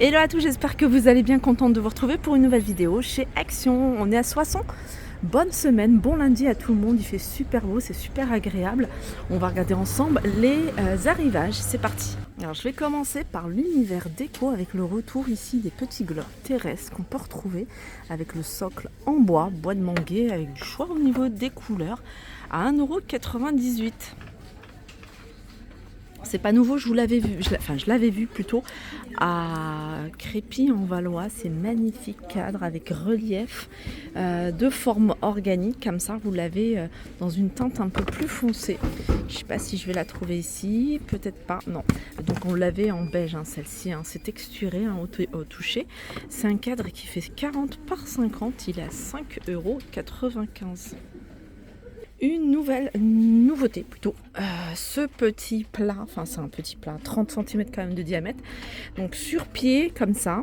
Hello à tous, j'espère que vous allez bien, contente de vous retrouver pour une nouvelle vidéo chez Action. On est à Soissons. Bonne semaine, bon lundi à tout le monde, il fait super beau, c'est super agréable. On va regarder ensemble les arrivages, c'est parti. Alors je vais commencer par l'univers déco avec le retour ici des petits globes terrestres qu'on peut retrouver avec le socle en bois de manguier avec du choix au niveau des couleurs à 1,98 €. C'est pas nouveau, je l'avais vu plutôt à Crépy en Valois. C'est magnifique cadre avec relief de forme organique comme ça. Vous l'avez dans une teinte un peu plus foncée. Je sais pas si je vais la trouver ici, peut-être pas. Non. Donc on l'avait en beige, hein, celle-ci. Hein, c'est texturé au toucher. C'est un cadre qui fait 40 par 50. Il est à 5,95 €. Une nouveauté plutôt, ce petit plat, enfin c'est un petit plat, 30 cm quand même de diamètre, donc sur pied comme ça,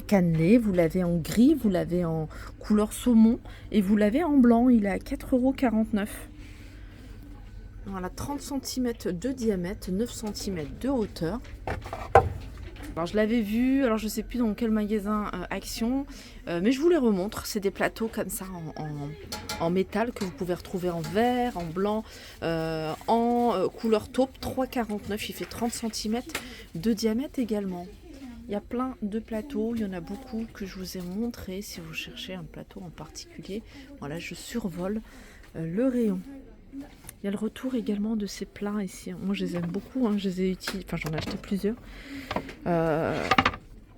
cannelé, vous l'avez en gris, vous l'avez en couleur saumon et vous l'avez en blanc, il est à 4,49 €. Voilà, 30 cm de diamètre, 9 cm de hauteur. Alors je l'avais vu, alors je sais plus dans quel magasin Action, mais je vous les remontre. C'est des plateaux comme ça en métal que vous pouvez retrouver en vert, en blanc, en couleur taupe, 3,49 €. Il fait 30 cm de diamètre également. Il y a plein de plateaux, il y en a beaucoup que je vous ai montré si vous cherchez un plateau en particulier. Voilà, je survole le rayon. Il y a le retour également de ces plats ici. Moi je les aime beaucoup, hein. Je les ai utilisés, enfin j'en ai acheté plusieurs.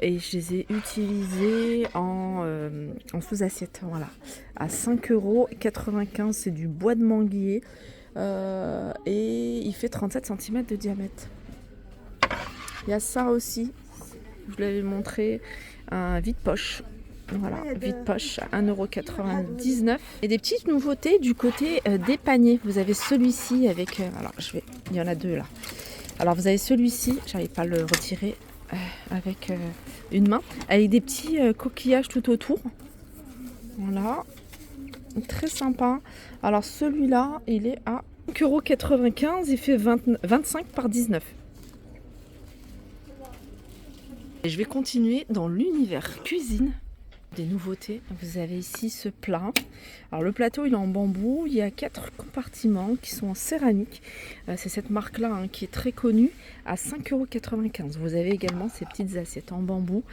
Et je les ai utilisés en sous-assiette, voilà, à 5,95 €. C'est du bois de manguier et il fait 37 cm de diamètre. Il y a ça aussi, je vous l'avais montré, un vide-poche. Voilà, vide-poche à 1,99 €. Et des petites nouveautés du côté des paniers. Vous avez celui-ci avec... il y en a deux là. Alors vous avez celui-ci, j'arrive pas à le retirer avec une main, avec des petits coquillages tout autour. Voilà, très sympa. Alors celui-là, il est à 5,95 €, il fait 25 par 19. Et je vais continuer dans l'univers cuisine. Des nouveautés, vous avez ici ce plat. Alors le plateau il est en bambou, il y a 4 compartiments qui sont en céramique. C'est cette marque là qui est très connue, à 5,95 €. Vous avez également ces petites assiettes en bambou.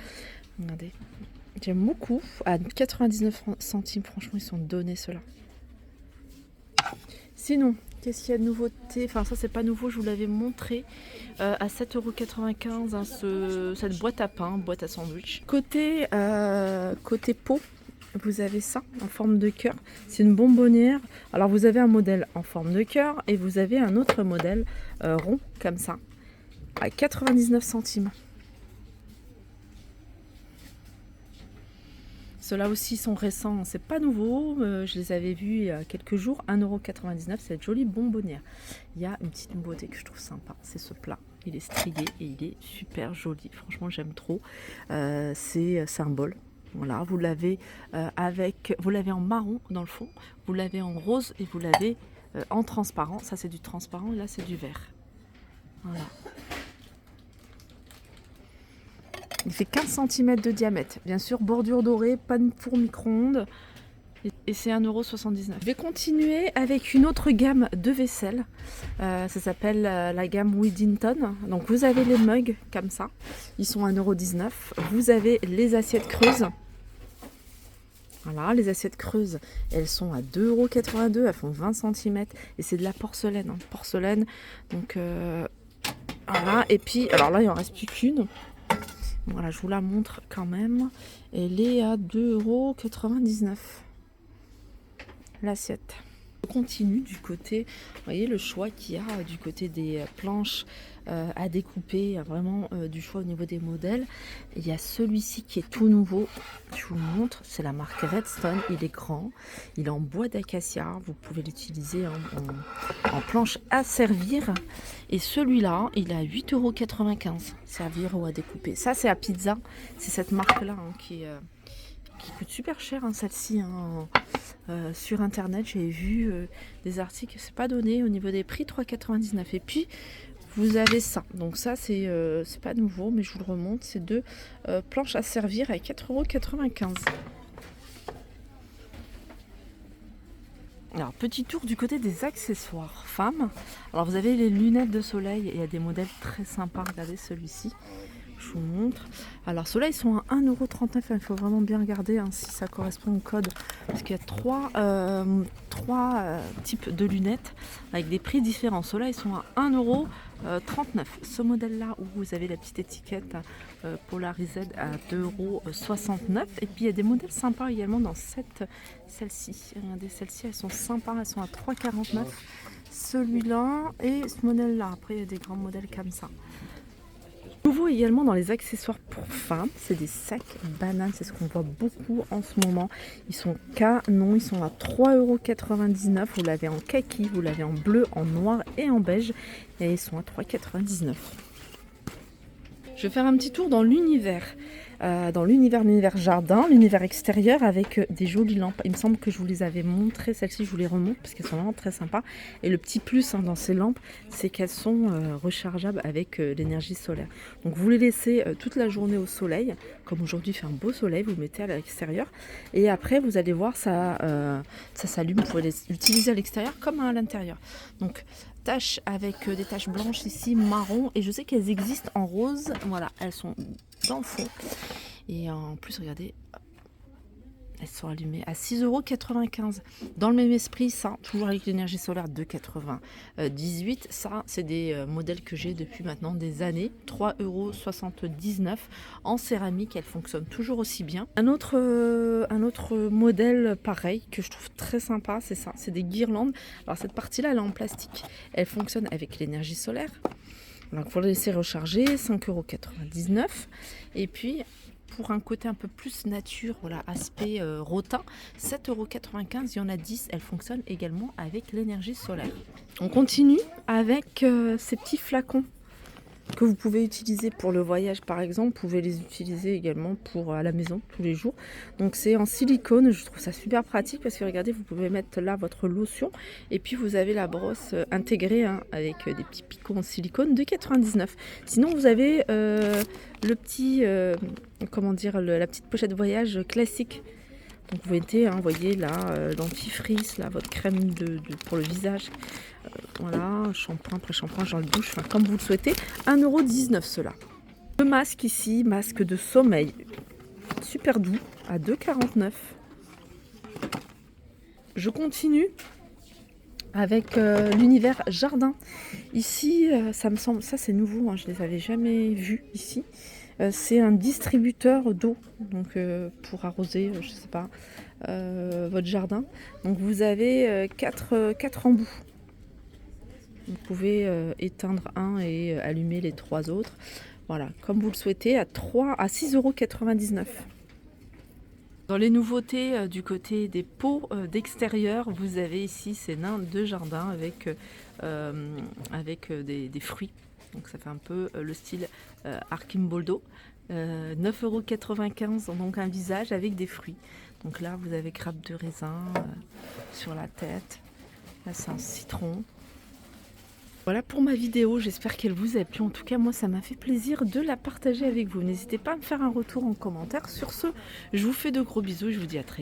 Regardez, j'aime beaucoup, à 99 centimes, franchement ils sont donnés ceux-là. Sinon, qu'est-ce qu'il y a de nouveauté? Enfin ça c'est pas nouveau, je vous l'avais montré, à 7,95 €, cette boîte à pain, boîte à sandwich. Côté pot, vous avez ça en forme de cœur, c'est une bonbonnière. Alors vous avez un modèle en forme de cœur et vous avez un autre modèle rond comme ça, à 99 centimes. Ceux-là aussi sont récents, c'est pas nouveau, je les avais vus il y a quelques jours, 1,99 €, cette jolie bonbonnière. Il y a une petite nouveauté que je trouve sympa, c'est ce plat. Il est strié et il est super joli, franchement j'aime trop. C'est un bol. Voilà, vous l'avez vous l'avez en marron dans le fond, vous l'avez en rose et vous l'avez en transparent. Ça c'est du transparent et là c'est du vert. Voilà. Il fait 15 cm de diamètre. Bien sûr, bordure dorée, pas de four micro-ondes. Et c'est 1,79 €. Je vais continuer avec une autre gamme de vaisselle. Ça s'appelle la gamme Withington. Donc vous avez les mugs comme ça. Ils sont à 1,19 €. Vous avez les assiettes creuses. Voilà, les assiettes creuses, elles sont à 2,82 €. Elles font 20 cm. Et c'est de la porcelaine. Porcelaine. Donc voilà. Et puis, alors là, il n'en reste plus qu'une. Voilà, je vous la montre quand même. Elle est à 2,99 € l'assiette. Je continue du côté, vous voyez le choix qu'il y a du côté des planches à découper, vraiment du choix au niveau des modèles. Il y a celui-ci qui est tout nouveau, je vous le montre, c'est la marque Redstone, il est grand, il est en bois d'acacia, vous pouvez l'utiliser en planche à servir. Et celui-là, il est à 8,95 €, servir ou à découper. Ça c'est à pizza, c'est cette marque-là qui coûte super cher, celle-ci. Sur internet, j'ai vu des articles, c'est pas donné au niveau des prix, 3,99 €. Et puis vous avez ça. Donc ça, c'est pas nouveau, mais je vous le remonte. C'est deux planches à servir à 4,95 €. Alors, petit tour du côté des accessoires femmes. Alors, vous avez les lunettes de soleil et il y a des modèles très sympas. Regardez celui-ci. Je vous montre. Alors, ceux-là, ils sont à 1,39 €. Il faut vraiment bien regarder si ça correspond au code. Parce qu'il y a trois types de lunettes avec des prix différents. Ceux-là, ils sont à 1,39 €. Ce modèle-là, où vous avez la petite étiquette polarisée à 2,69 €. Et puis, il y a des modèles sympas également dans celle-ci. Regardez, celles-ci, elles sont sympas. Elles sont à 3,49 €. Celui-là et ce modèle-là. Après, il y a des grands modèles comme ça. Nouveau également dans les accessoires pour femmes, c'est des sacs bananes, c'est ce qu'on voit beaucoup en ce moment. Ils sont canons, ils sont à 3,99 €. Vous l'avez en kaki, vous l'avez en bleu, en noir et en beige. Et ils sont à 3,99 €. Je vais faire un petit tour dans l'univers. L'univers jardin, l'univers extérieur avec des jolies lampes. Il me semble que je vous les avais montrées, celles-ci je vous les remonte parce qu'elles sont vraiment très sympas. Et le petit plus dans ces lampes, c'est qu'elles sont rechargeables avec l'énergie solaire. Donc vous les laissez toute la journée au soleil, comme aujourd'hui il fait un beau soleil, vous le mettez à l'extérieur. Et après vous allez voir, ça s'allume, vous pouvez les utiliser à l'extérieur comme à l'intérieur. Donc taches avec des taches blanches ici, marron, et je sais qu'elles existent en rose. Voilà, elles sont dans le fond. Et en plus, regardez, elles sont allumées à 6,95 €. Dans le même esprit, ça, toujours avec l'énergie solaire, 2,98 €. Ça, c'est des modèles que j'ai depuis maintenant des années. 3,79 € en céramique. Elles fonctionnent toujours aussi bien. Un autre modèle pareil que je trouve très sympa, c'est ça. C'est des guirlandes. Alors cette partie-là, elle est en plastique. Elle fonctionne avec l'énergie solaire. Donc il faut les laisser recharger, 5,99 €. Et puis pour un côté un peu plus nature, voilà, aspect rotin, 7,95 €, il y en a 10, elles fonctionnent également avec l'énergie solaire. On continue avec ces petits flacons que vous pouvez utiliser pour le voyage par exemple, vous pouvez les utiliser également pour à la maison tous les jours. Donc c'est en silicone, je trouve ça super pratique parce que regardez, vous pouvez mettre là votre lotion et puis vous avez la brosse intégrée avec des petits picots en silicone de 99. Sinon vous avez le petit, la petite pochette voyage classique. Donc vous mettez, vous voyez là, dentifrice, là, votre crème pour le visage, voilà, shampoing, pré-shampoing, gel de douche, comme vous le souhaitez. 1,19 € cela. Le masque ici, masque de sommeil, super doux, à 2,49 €. Je continue avec l'univers jardin. Ici, ça me semble, ça c'est nouveau, je ne les avais jamais vus ici. C'est un distributeur d'eau, donc pour arroser, je sais pas, votre jardin. Donc vous avez 4 embouts. Vous pouvez éteindre un et allumer les 3 autres. Voilà, comme vous le souhaitez, à 6,99 €. Dans les nouveautés du côté des pots d'extérieur, vous avez ici ces nains de jardin avec des fruits. Donc ça fait un peu le style Archimboldo. 9,95 €, donc un visage avec des fruits. Donc là, vous avez grappe de raisin sur la tête. Là, c'est un citron. Voilà pour ma vidéo, j'espère qu'elle vous a plu. En tout cas, moi, ça m'a fait plaisir de la partager avec vous. N'hésitez pas à me faire un retour en commentaire. Sur ce, je vous fais de gros bisous et je vous dis à très vite.